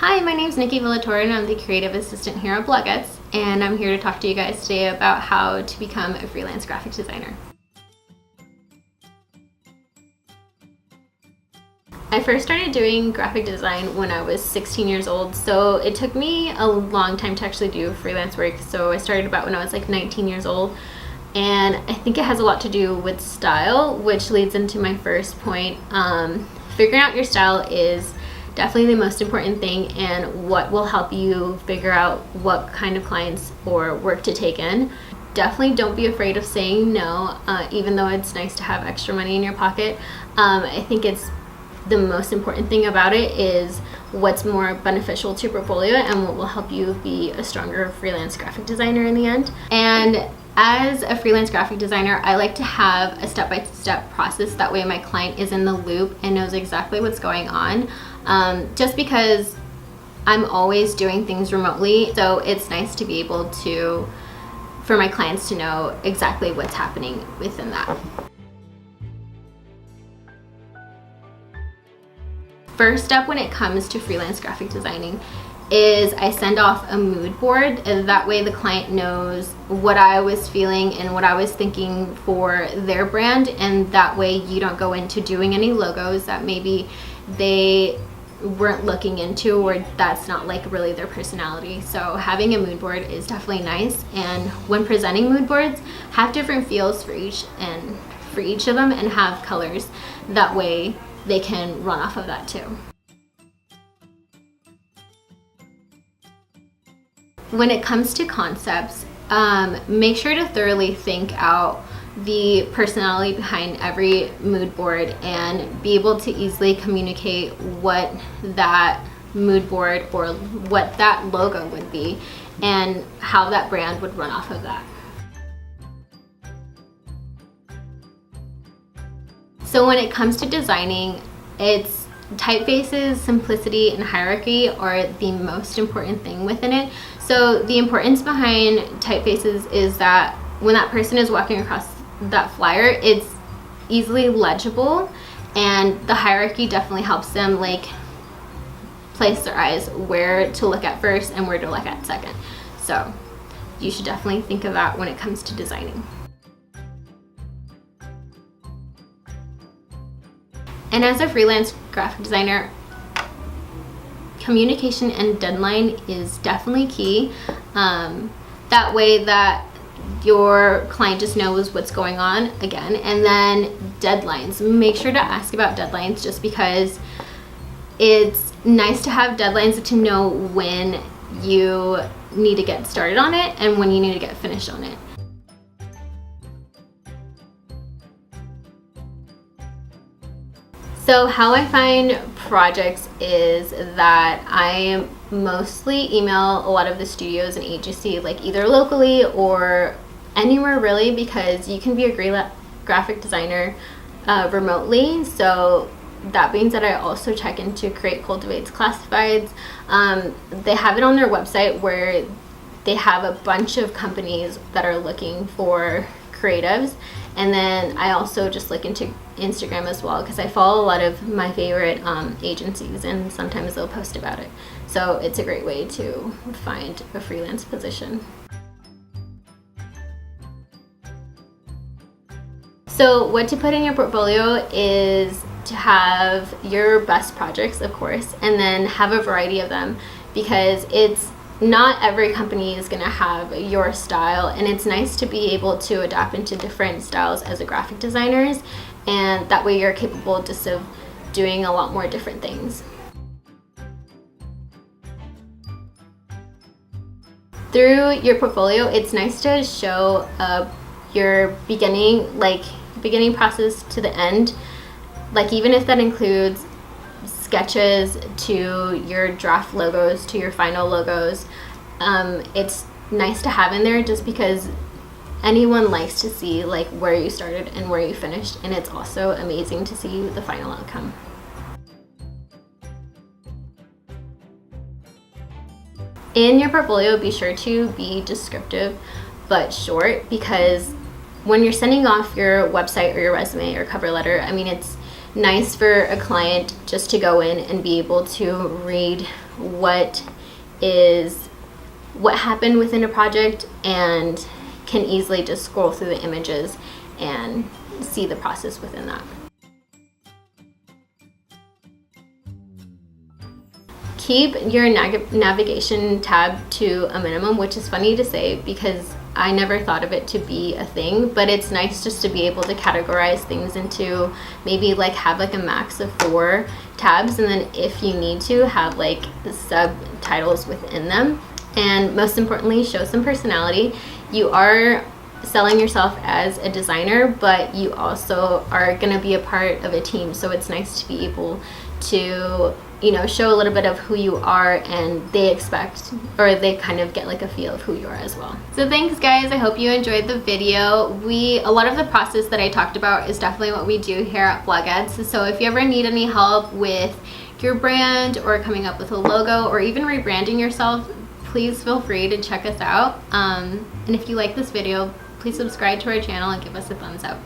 Hi, my name is Nikki and I'm the Creative Assistant here at Bloguettes, and I'm here to talk to you guys today about how to become a freelance graphic designer. I first started doing graphic design when I was 16 years old, so it took me a long time to actually do freelance work. So I started about when I was like 19 years old, and I think it has a lot to do with style, which leads into my first point. Figuring out your style is definitely the most important thing, and what will help you figure out what kind of clients or work to take in. Definitely don't be afraid of saying no, even though it's nice to have extra money in your pocket. I think it's the most important thing about it is what's more beneficial to your portfolio and what will help you be a stronger freelance graphic designer in the end. And as a freelance graphic designer, I like to have a step-by-step process. That way my client is in the loop and knows exactly what's going on. Just because I'm always doing things remotely, so it's nice to be able to, for my clients to know exactly what's happening within that. First step when it comes to freelance graphic designing is I send off a mood board, and that way the client knows what I was feeling and what I was thinking for their brand, and that way you don't go into doing any logos that maybe they weren't looking into, or that's not like really their personality. So having a mood board is definitely nice, and when presenting mood boards, have different feels for each of them, and have colors. That way they can run off of that too. When it comes to concepts, make sure to thoroughly think out the personality behind every mood board and be able to easily communicate what that mood board or what that logo would be and how that brand would run off of that. So when it comes to designing, it's typefaces, simplicity, and hierarchy are the most important thing within it. So the importance behind typefaces is that when that person is walking across that flyer, it's easily legible, and the hierarchy definitely helps them like place their eyes where to look at first and where to look at second. So you should definitely think of that when it comes to designing. And as a freelance graphic designer, communication and deadline is definitely key. That way that your client just knows what's going on again. And then deadlines. Make sure to ask about deadlines, just because it's nice to have deadlines to know when you need to get started on it and when you need to get finished on it. So how I find projects is that I mostly email a lot of the studios and agency, like either locally or anywhere really, because you can be a great graphic designer remotely. So that means that I also check into Create Cultivate's classifieds. They have it on their website where they have a bunch of companies that are looking for creatives. And then I also just look into Instagram as well, because I follow a lot of my favorite agencies, and sometimes they'll post about it. So it's a great way to find a freelance position. So what to put in your portfolio is to have your best projects, of course, and then have a variety of them, because it's not every company is going to have your style, and it's nice to be able to adapt into different styles as a graphic designers, and that way you're capable just of doing a lot more different things. Through your portfolio, it's nice to show your beginning process to the end, like even if that includes sketches to your draft logos to your final logos. It's nice to have in there, just because anyone likes to see like where you started and where you finished, and it's also amazing to see the final outcome. In your portfolio, be sure to be descriptive but short, because when you're sending off your website or your resume or cover letter, I mean, it's nice for a client just to go in and be able to read what happened within a project and can easily just scroll through the images and see the process within that. Keep your navigation tab to a minimum, which is funny to say because I never thought of it to be a thing, but it's nice just to be able to categorize things into maybe like have like a max of 4 tabs, and then if you need to have like the subtitles within them. And most importantly, show some personality. You are selling yourself as a designer, but you also are going to be a part of a team, so it's nice to be able to, you know, show a little bit of who you are, and they expect, or they kind of get like a feel of who you are as well. So thanks guys, I hope you enjoyed the video. A lot of the process that I talked about is definitely what we do here at Bloguettes. So if you ever need any help with your brand or coming up with a logo or even rebranding yourself, please feel free to check us out. And if you like this video, please subscribe to our channel and give us a thumbs up.